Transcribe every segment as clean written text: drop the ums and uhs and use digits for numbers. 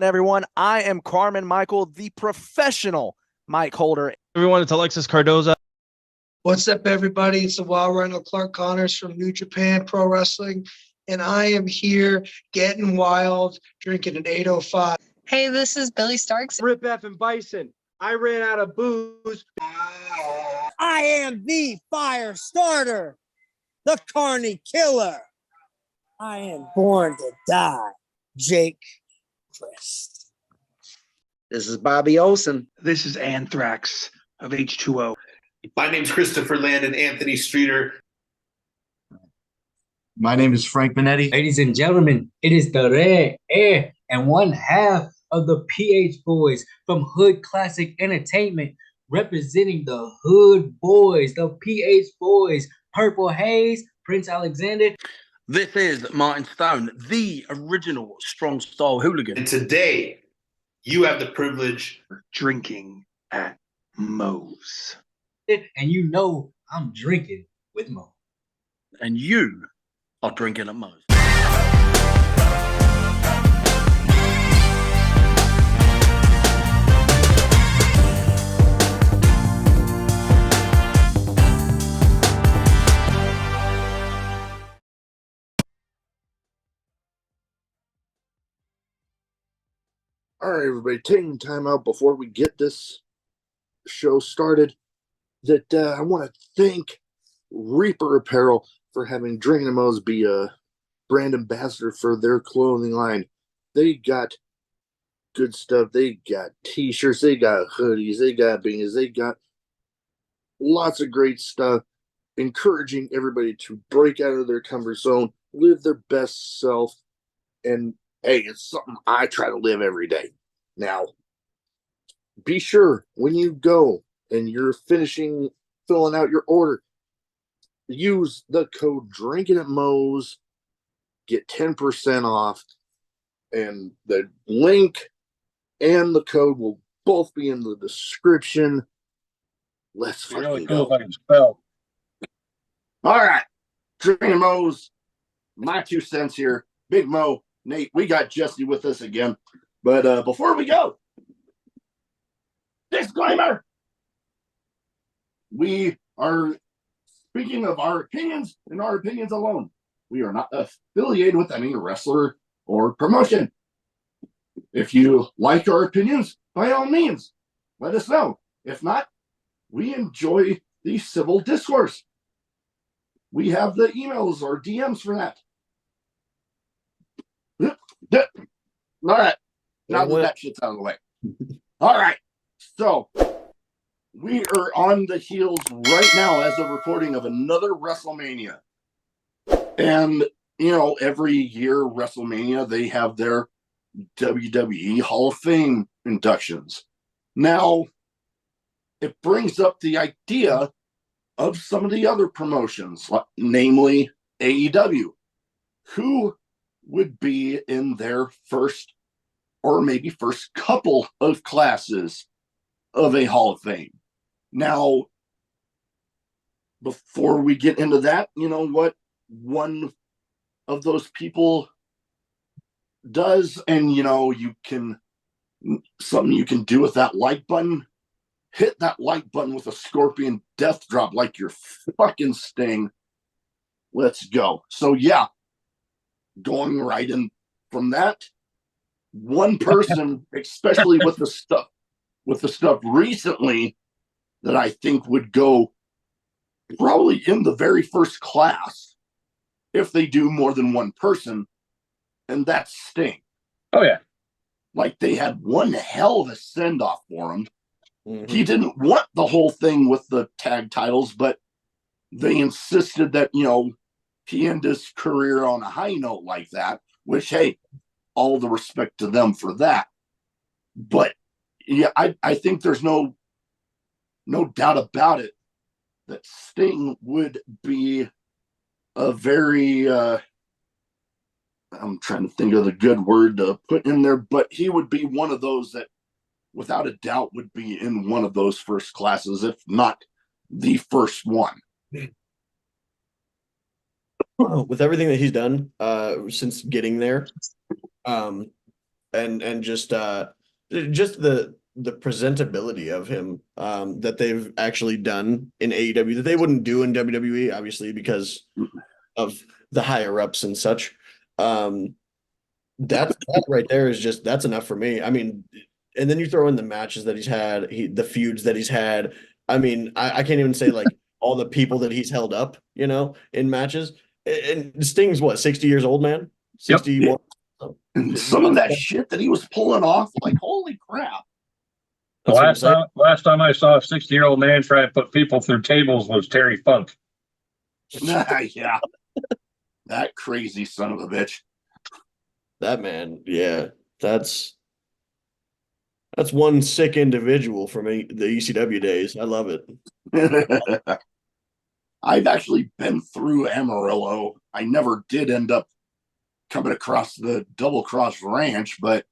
Everyone, I am Carmen Michael, the professional mic holder. Everyone, it's Alexis Cardoza. What's up, everybody? It's the Wild Rhino Clark Connors from Njpw Pro Wrestling, and I am here getting wild, drinking an 805. Hey, this is Billy Starks. Rip F and Bison. I ran out of booze. I am the fire starter, the Carney Killer. I am born to die, Jake Crest. This is Bobby Olson. This is Anthrax of H2O. My name's Christopher Landon, Anthony Streeter. My name is Frank Minetti. Ladies and gentlemen, it is the Red Air and one half of the PH Boys from Hood Classic Entertainment, representing the Hood Boys, the PH Boys, Purple Haze, Prince Alexander. This is Martin Stone, the original strong style hooligan. And today, you have the privilege of drinking at Moe's. And you know I'm drinking with Mo. And you are drinking at Moe's. All right, everybody, taking time out before we get this show started. I want to thank Reaper Apparel for having Drinkin' at Moe's be a brand ambassador for their clothing line. They got good stuff. They got t-shirts. They got hoodies. They got beanies. They got lots of great stuff, encouraging everybody to break out of their comfort zone, live their best self, and hey, it's something I try to live every day. Now, be sure when you go and you're filling out your order, use the code Drinkin' at Moe's, get 10% off, and the link and the code will both be in the description. Let's fucking go. All right, Drinkin' at Moe's, my 2 cents here. Big Mo, Nate, we got Jesse with us again. But before we go, disclaimer. We are speaking of our opinions and our opinions alone. We are not affiliated with any wrestler or promotion. If you like our opinions, by all means, let us know. If not, we enjoy the civil discourse. We have the emails or DMs for that. All right. Now that shit's out of the way. All right. So we are on the heels right now as of recording of another WrestleMania. And, you know, every year WrestleMania, they have their WWE Hall of Fame inductions. Now, it brings up the idea of some of the other promotions, namely AEW, who would be in their first or maybe first couple of classes of a Hall of Fame. Now, before we get into that, you know what one of those people does, and you know, something you can do with that like button, hit that like button with a scorpion death drop like your fucking Sting. Let's go. So yeah, going right in from that, one person, especially with the stuff recently, that I think would go probably in the very first class if they do more than one person, and that's Sting. Oh yeah. Like, they had one hell of a send-off for him. Mm-hmm. He didn't want the whole thing with the tag titles, but they insisted that, you know, he end his career on a high note like that, which, hey, all the respect to them for that. But yeah, I think there's no doubt about it that Sting would be a very I'm trying to think of the good word to put in there, but he would be one of those that without a doubt would be in one of those first classes, if not the first one. With everything that he's done since getting there, and just the presentability of him that they've actually done in AEW that they wouldn't do in WWE, obviously because of the higher ups and such. That right there is just that's enough for me. I mean, and then you throw in the matches that he's had, the feuds that he's had. I mean, I can't even say like all the people that he's held up, in matches. And Sting's what, 60 years old, man? 61. And some of that shit that he was pulling off, like holy crap. The last time I saw a 60-year-old man try to put people through tables was Terry Funk. Yeah. That crazy son of a bitch. That man, yeah. That's one sick individual from the ECW days. I love it. I've actually been through Amarillo. I never did end up coming across the Double Cross Ranch, but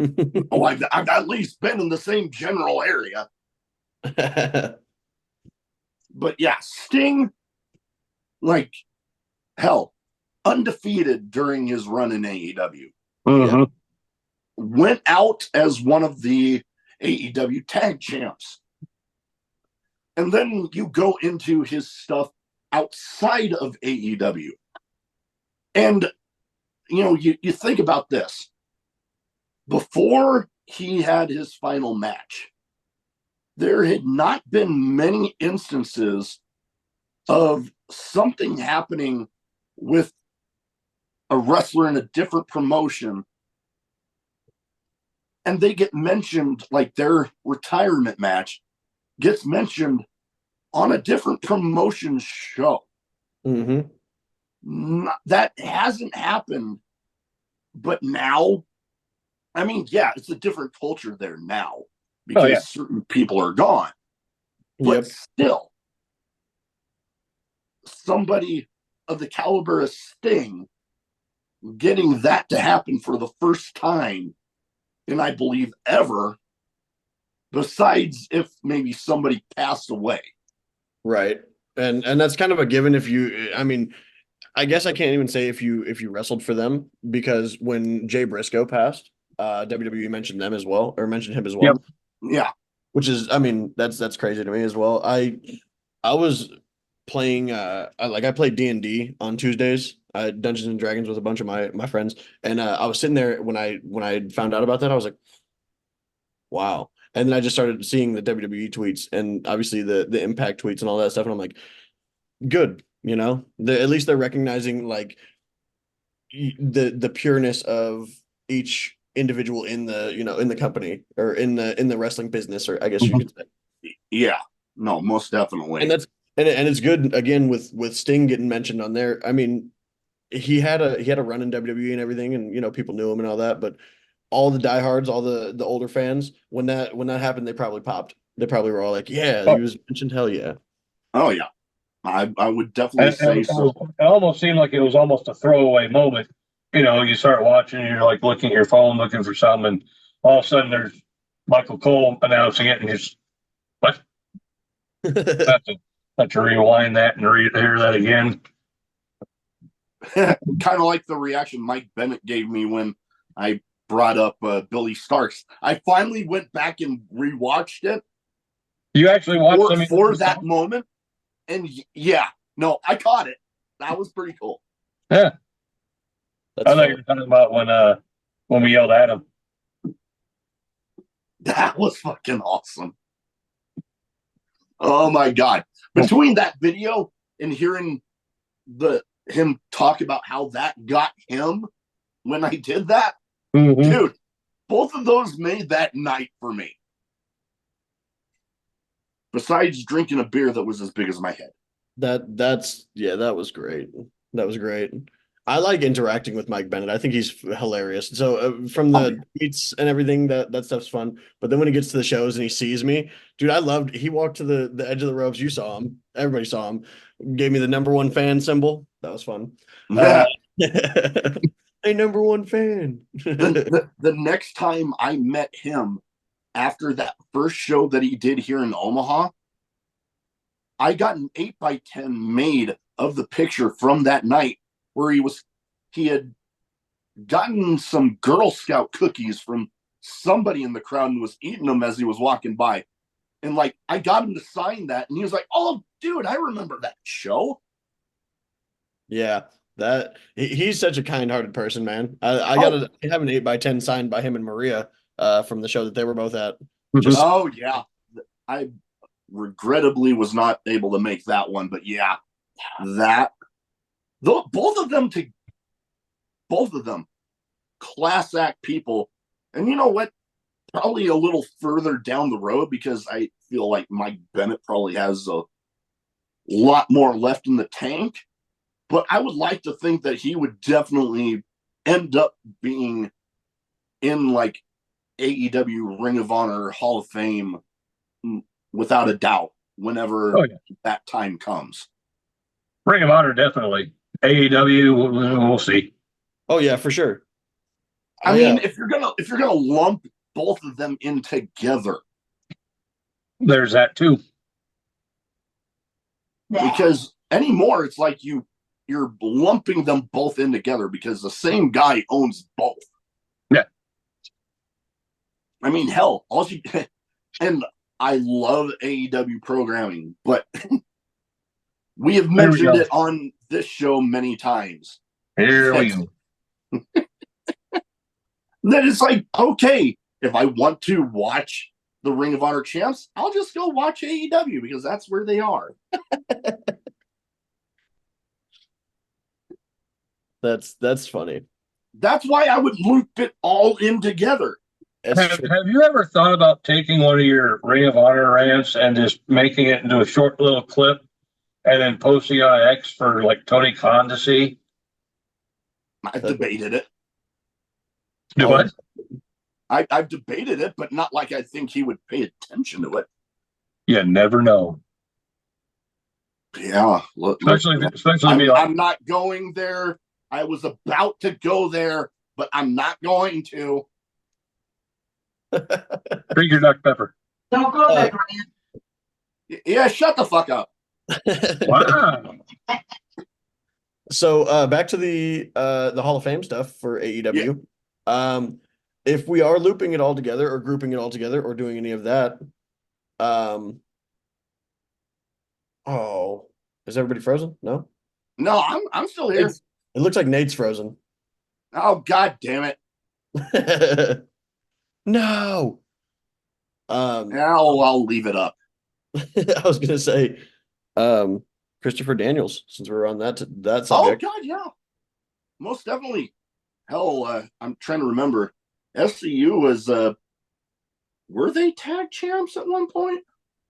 I've at least been in the same general area. But yeah, Sting, like, hell, undefeated during his run in AEW. Mm-hmm. Went out as one of the AEW tag champs. And then you go into his stuff outside of AEW. And, you think about this. Before he had his final match, there had not been many instances of something happening with a wrestler in a different promotion and they get mentioned, like their retirement match gets mentioned on a different promotion show. That hasn't happened, but now, I mean, yeah, it's a different culture there now because certain people are gone. But still, somebody of the caliber of Sting getting that to happen for the first time, and I believe ever, besides if maybe somebody passed away. Right. And that's kind of a given I guess I can't even say if you wrestled for them, because when Jay Briscoe passed, WWE mentioned them as well, or mentioned him as well. Yep. Yeah. Which is, that's crazy to me as well. I was playing I played D&D on Tuesdays, Dungeons and Dragons, with a bunch of my friends, and I was sitting there when I found out about that. I was like, wow. And then I just started seeing the WWE tweets and obviously the Impact tweets and all that stuff, and I'm like, good. At least they're recognizing like the pureness of each individual in the in the company or in the wrestling business, or I guess you could say. Yeah, no, most definitely. And it's good again with Sting getting mentioned on there. I mean, he had a run in WWE and everything, and people knew him and all that, but all the diehards, all the older fans, when that happened, they probably popped. They probably were all like, yeah, he was mentioned, hell yeah. Oh yeah. I would definitely say so. It almost seemed like it was almost a throwaway moment. You start watching, you're like looking at your phone, looking for something, and all of a sudden there's Michael Cole announcing it, and you're just, what? have to rewind that and hear that again. Kind of like the reaction Mike Bennett gave me when I brought up Billy Starks. I finally went back and rewatched it. You actually watched for that moment? And yeah, no, I caught it. That was pretty cool. Yeah. I thought you were talking about when we yelled at him. That was fucking awesome. Oh my God. Between that video and hearing him talk about how that got him when I did that, dude, both of those made that night for me. Besides drinking a beer that was as big as my head. That was great. That was great. I like interacting with Mike Bennett. I think he's hilarious. So from the tweets and everything, that stuff's fun. But then when he gets to the shows and he sees me, dude, he walked to the edge of the ropes. You saw him. Everybody saw him. Gave me the #1 fan symbol. That was fun. Yeah. A #1 fan. the next time I met him, after that first show that he did here in Omaha, I got an 8x10 made of the picture from that night where he had gotten some Girl Scout cookies from somebody in the crowd and was eating them as he was walking by. And like, I got him to sign that, and he was like, "Oh, dude, I remember that show." Yeah, he's such a kind-hearted person, man. I have an 8x10 signed by him and Maria from the show that they were both at. Just Oh yeah, I regrettably was not able to make that one, but yeah, that both of them class act people. And you know what? Probably a little further down the road, because I feel like Mike Bennett probably has a lot more left in the tank. But I would like to think that he would definitely end up being in like AEW Ring of Honor Hall of Fame without a doubt whenever that time comes. Ring of Honor, definitely. AEW, we'll see. Oh yeah, for sure. I mean, if you're gonna lump both of them in together, there's that too. Because anymore, it's like you're lumping them both in together because the same guy owns both. Yeah. I mean, hell, and I love AEW programming, but we have mentioned it on this show many times. Here we go. Then it's like, okay, if I want to watch the Ring of Honor champs, I'll just go watch AEW because that's where they are. That's funny. That's why I would loop it all in together. Have you ever thought about taking one of your Ring of Honor rants and just making it into a short little clip and then posting on X for like Tony Khan to see? I've debated it. Do what? I've debated it, but not like I think he would pay attention to it. You never know. Yeah, I'm not going there. I was about to go there, but I'm not going to. Drink your Dr. Pepper. Don't go there, Brian. Yeah, shut the fuck up. Wow. So back to the Hall of Fame stuff for AEW. Yeah. If we are looping it all together or grouping it all together or doing any of that, is everybody frozen? No? No, I'm still here. It looks like Nate's frozen. Oh, god damn it. No. I'll leave it up. I was gonna say Christopher Daniels, since we're on that subject. Oh god, yeah. Most definitely. Hell, I'm trying to remember. SCU was were they tag champs at one point?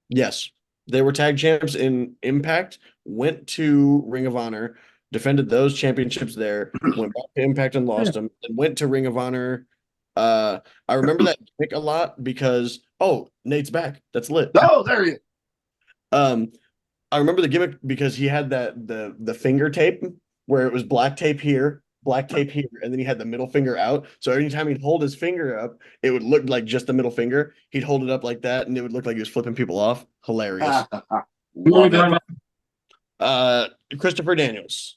Yes. They were tag champs in Impact, went to Ring of Honor, defended those championships there, went back to Impact and lost them, and went to Ring of Honor. I remember that pick a lot because Nate's back. That's lit. Oh, there you. I remember the gimmick because he had the finger tape where it was black tape here, and then he had the middle finger out. So anytime he'd hold his finger up, it would look like just the middle finger. He'd hold it up like that, and it would look like he was flipping people off. Hilarious. Christopher Daniels.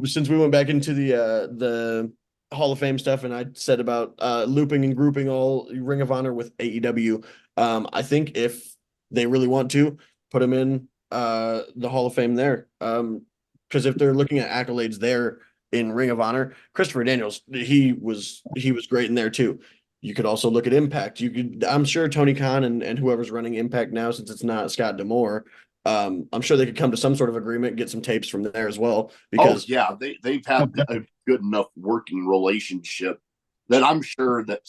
Since we went back into the Hall of Fame stuff, and I said about looping and grouping all Ring of Honor with AEW, I think if they really want to put him in the Hall of Fame there, because if they're looking at accolades there in Ring of Honor, Christopher Daniels, he was great in there too. You could also look at Impact. I'm sure Tony Khan and whoever's running Impact now, since it's not Scott D'Amore, I'm sure they could come to some sort of agreement, get some tapes from there as well. Because they've had a good enough working relationship that I'm sure that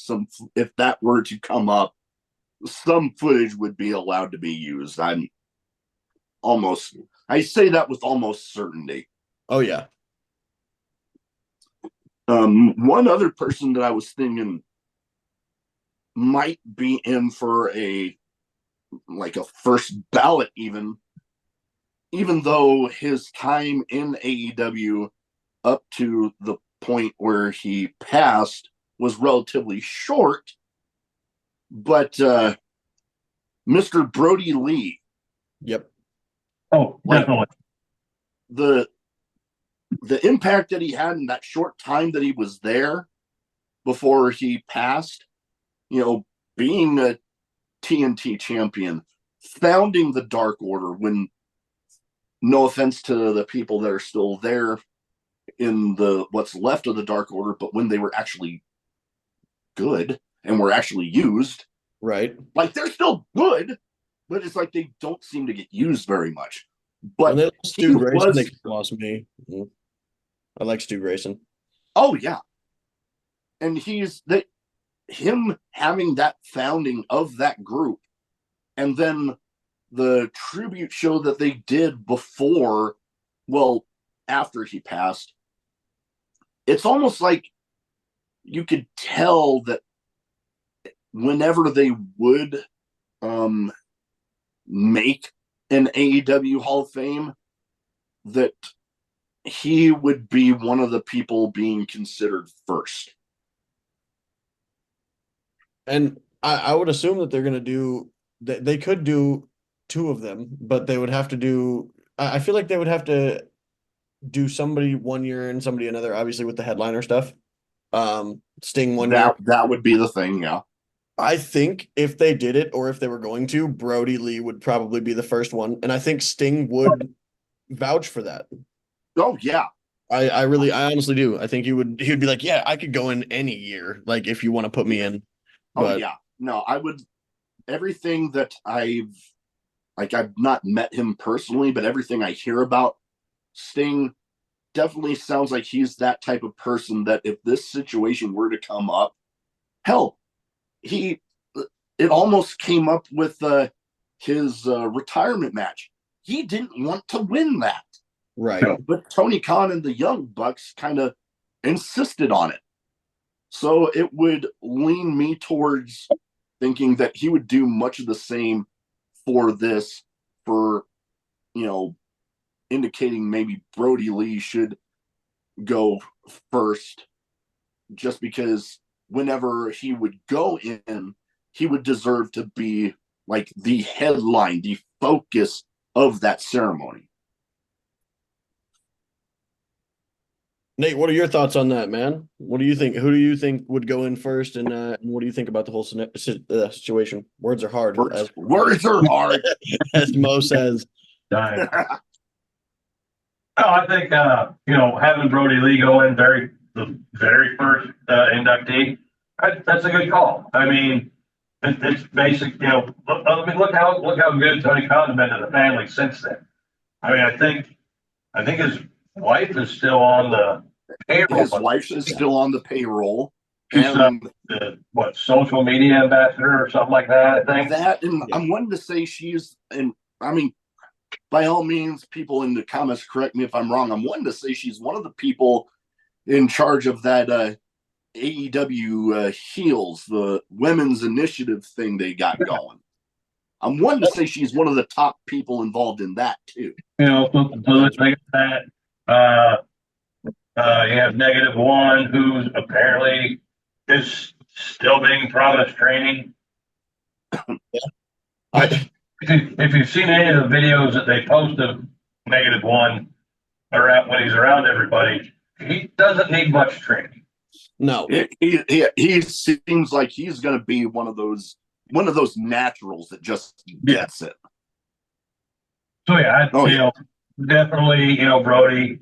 if that were to come up, some footage would be allowed to be used. I say that with almost certainty. Oh yeah. One other person that I was thinking might be in for a first ballot, even though his time in AEW up to the point where he passed was relatively short, but Mr. Brody Lee. Yep. Oh, definitely. the impact that he had in that short time that he was there before he passed, being a TNT champion, founding the Dark Order when, no offense to the people that are still there in the what's left of the Dark Order, but when they were actually good and were actually used, right? Like they're still good, but it's like they don't seem to get used very much. But when they lost Stu Grayson, they lost me. I like Stu Grayson. Oh yeah, and him having that founding of that group, and then the tribute show that they did before, well, after he passed, it's almost like you could tell that whenever they would make an AEW Hall of Fame, that he would be one of the people being considered first. And I would assume that they're going to do, they could do two of them, but they would have to do, I feel like they would have to do somebody one year and somebody another, obviously with the headliner stuff. Sting one year. That would be the thing, yeah. I think if they did it, or if they were going to, Brody Lee would probably be the first one. And I think Sting would vouch for that. Oh, yeah. I honestly do. I think he would be like, yeah, I could go in any year, like if you want to put me in. But, yeah. No, I would, everything that I've not met him personally, but everything I hear about Sting definitely sounds like he's that type of person that if this situation were to come up, hell, it almost came up with his retirement match. He didn't want to win that. Right. But Tony Khan and the Young Bucks kind of insisted on it. So it would lean me towards thinking that he would do much of the same for this, for, indicating maybe Brody Lee should go first, just because whenever he would go in, he would deserve to be like the headline, the focus of that ceremony. Nate, what are your thoughts on that, man? What do you think? Who do you think would go in first, and what do you think about the whole situation? Words are hard. Words are hard, as Mo says. Dying. I think having Brody Lee go in the very first inductee, that's a good call. I mean, it's basic. Look how good Tony Khan's been to the family since then. I mean, I think his wife is still on the payroll. His wife is still on the payroll. She's the social media ambassador or something like that. I think that, and I'm wanting to say she's, and I mean, by all means, people in the comments correct me if I'm wrong. I'm wanting to say she's one of the people in charge of that AEW Heels, the women's initiative thing they got going. I'm wanting to say she's one of the top people involved in that too. So let's make that. You have Njpw, who's apparently is still being promised training. If you've seen any of the videos that they post of Njpw around when he's around everybody, he doesn't need much training. No, he seems like he's going to be one of those naturals that just gets it. So definitely, Brody,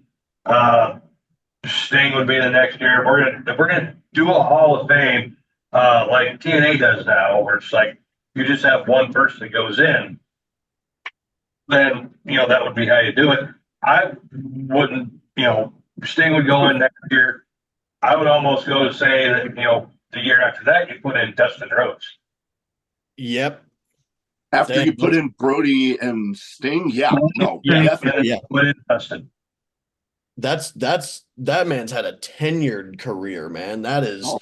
Sting would be the next year. If we're gonna do a Hall of Fame like TNA does now, where it's like you just have one person that goes in, then that would be how you do it. I wouldn't, Sting would go in next year. I would almost go to say that the year after that you put in Dustin Rhodes. Yep. After you put in Brody and Sting, definitely. Put in Dustin. That man's had a tenured career, man. That is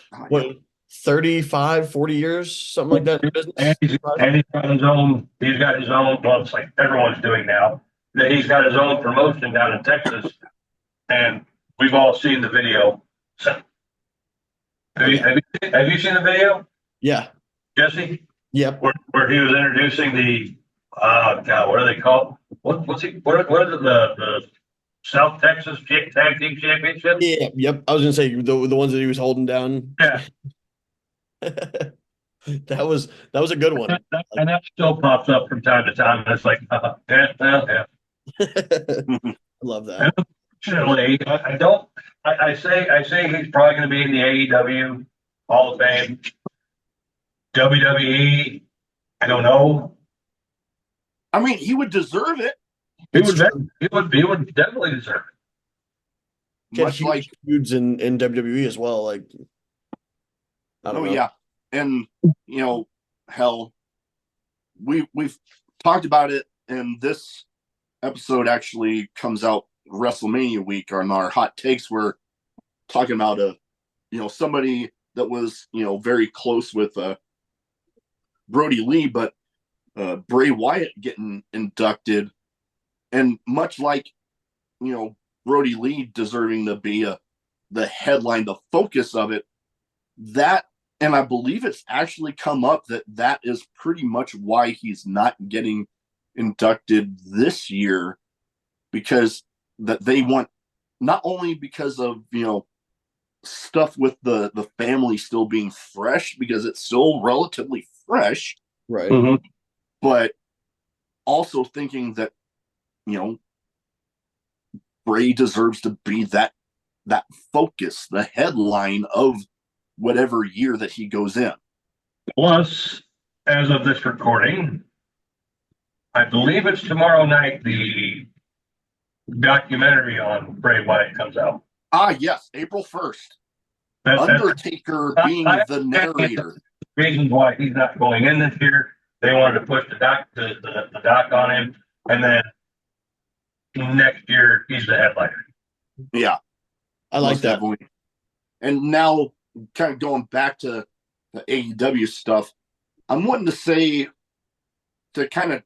35, 40 years, something like that in business. And he's got his own, well, it's like everyone's doing now, that he's got his own promotion down in Texas. And we've all seen the video. So have you seen the video? Yeah. Jesse? Yep. Where he was introducing the what are they called? What are the South Texas Tag Team Championship. Yeah, yep. I was gonna say the ones that he was holding down. Yeah. That was a good one. And that still pops up from time to time. And it's like, yeah. I love that. Unfortunately, I say he's probably going to be in the AEW Hall of Fame. WWE, I don't know. I mean, he would deserve it. He would definitely deserve it. Much like feuds in WWE as well. Like, I don't know. Yeah, and hell, we've talked about it, and this episode actually comes out WrestleMania week on our hot takes. We're talking about somebody that was very close with Brody Lee, but Bray Wyatt getting inducted, and much like Brody Lee deserving to be the headline, the focus of it, and I believe it's actually come up that is pretty much why he's not getting inducted this year, because that they want, not only because of stuff with the family still being fresh, because it's still relatively fresh, right? Mm-hmm. But also thinking that Bray deserves to be that focus, the headline of whatever year that he goes in. Plus, as of this recording, I believe it's tomorrow night, the documentary on Bray Wyatt comes out. Yes, April 1st. Undertaker being the narrator. Reasons why he's not going in this year. They wanted to push the doc on him, and then next year he's the headliner. Yeah, I like that. Definitely. And now, kind of going back to the AEW stuff, I'm wanting to say, to kind of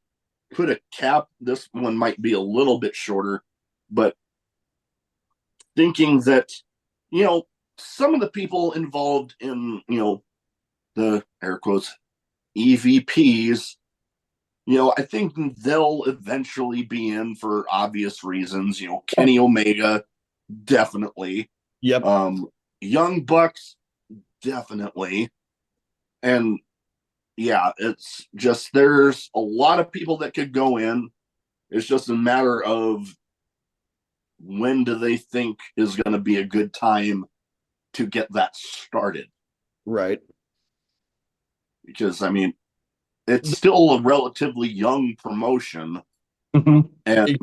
put a cap, this one might be a little bit shorter, but thinking that some of the people involved in the air quotes EVPs, I think they'll eventually be in for obvious reasons. Kenny Omega, definitely. Yep. Young Bucks, definitely. And yeah, it's just, there's a lot of people that could go in. It's just a matter of when do they think is going to be a good time to get that started. Right. Because, I mean, it's still a relatively young promotion. Mm-hmm. And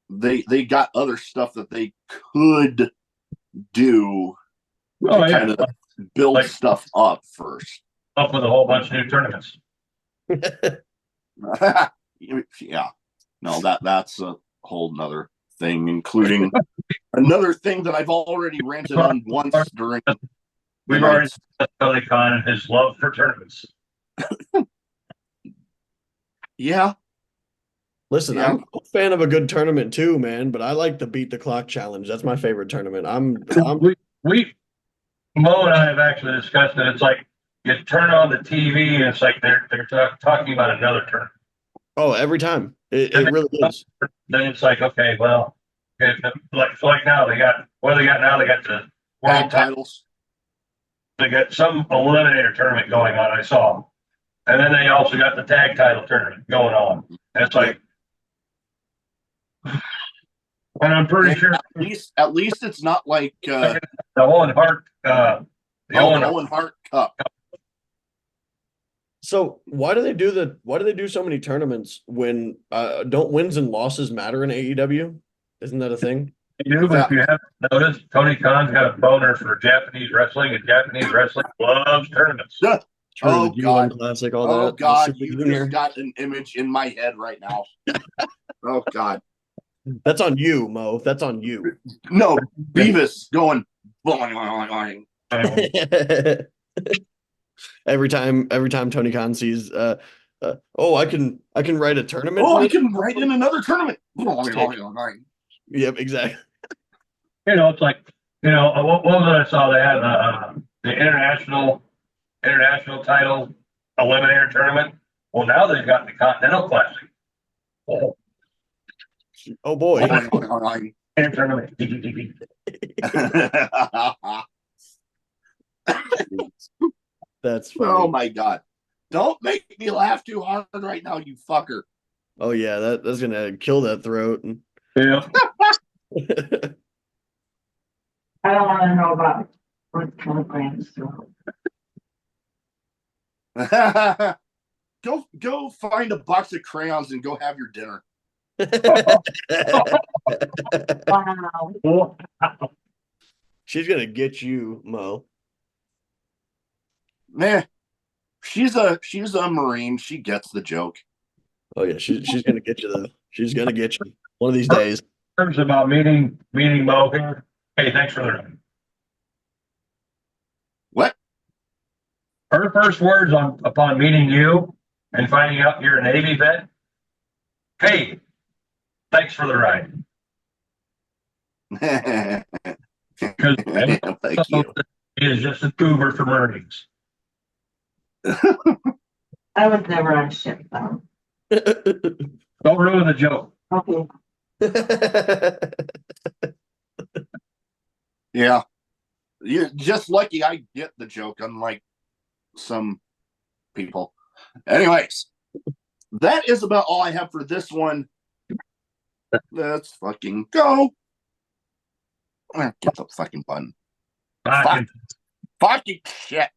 they got other stuff that they could do to kind of build stuff up first. Up with a whole bunch of new tournaments. Yeah. No, that's a whole nother thing, including another thing that I've already ranted on once during. We've already discussed Tony Khan and his love for tournaments. Yeah. Listen, I'm a fan of a good tournament too, man. But I like the beat the clock challenge. That's my favorite tournament. Mo and I have actually discussed it. It's like you turn on the TV and it's like they're talking about another tournament. Oh, every time it really is. Then it's like, okay, well, like now they got what do they got now? They got the world titles. They got some eliminator tournament going on. I saw, and then they also got the tag title tournament going on. And it's like, and I'm pretty sure at least it's not like the Owen Hart Owen Hart Cup. So why do they do so many tournaments when don't wins and losses matter in AEW? Isn't that a thing? You do, but if you haven't noticed, Tony Khan's got a boner for Japanese wrestling, and Japanese wrestling loves tournaments. Oh God! Classic, all oh that. God! You just got an image in my head right now. Oh God! That's on you, Mo. That's on you. No, Beavis going. Every time Tony Khan sees, oh, I can write a tournament. Oh, I can write in another tournament. Yep, exactly. It's like, what was it I saw? They had the international title eliminator tournament. Well, now they've got the Continental Classic. Oh. Oh boy. That's funny. Oh my god. Don't make me laugh too hard right now, you fucker. Oh yeah, that's gonna kill that throat. Yeah. I don't want to know about what kilograms. Go find a box of crayons and go have your dinner. Wow. She's gonna get you, Mo. Man, she's a Marine. She gets the joke. Oh yeah, she's gonna get you though. She's gonna get you one of these days. Terms about meeting Mo here. Hey, thanks for the ride. What? Her first words upon meeting you and finding out you're a Navy vet. Hey, thanks for the ride. Because Thank you. he is just a tuber for Marines. I was never on ship though. Don't ruin the joke. Okay. Yeah. You're just lucky I get the joke, unlike some people. Anyways, that is about all I have for this one. Let's fucking go. Get the fucking button. Fucking shit.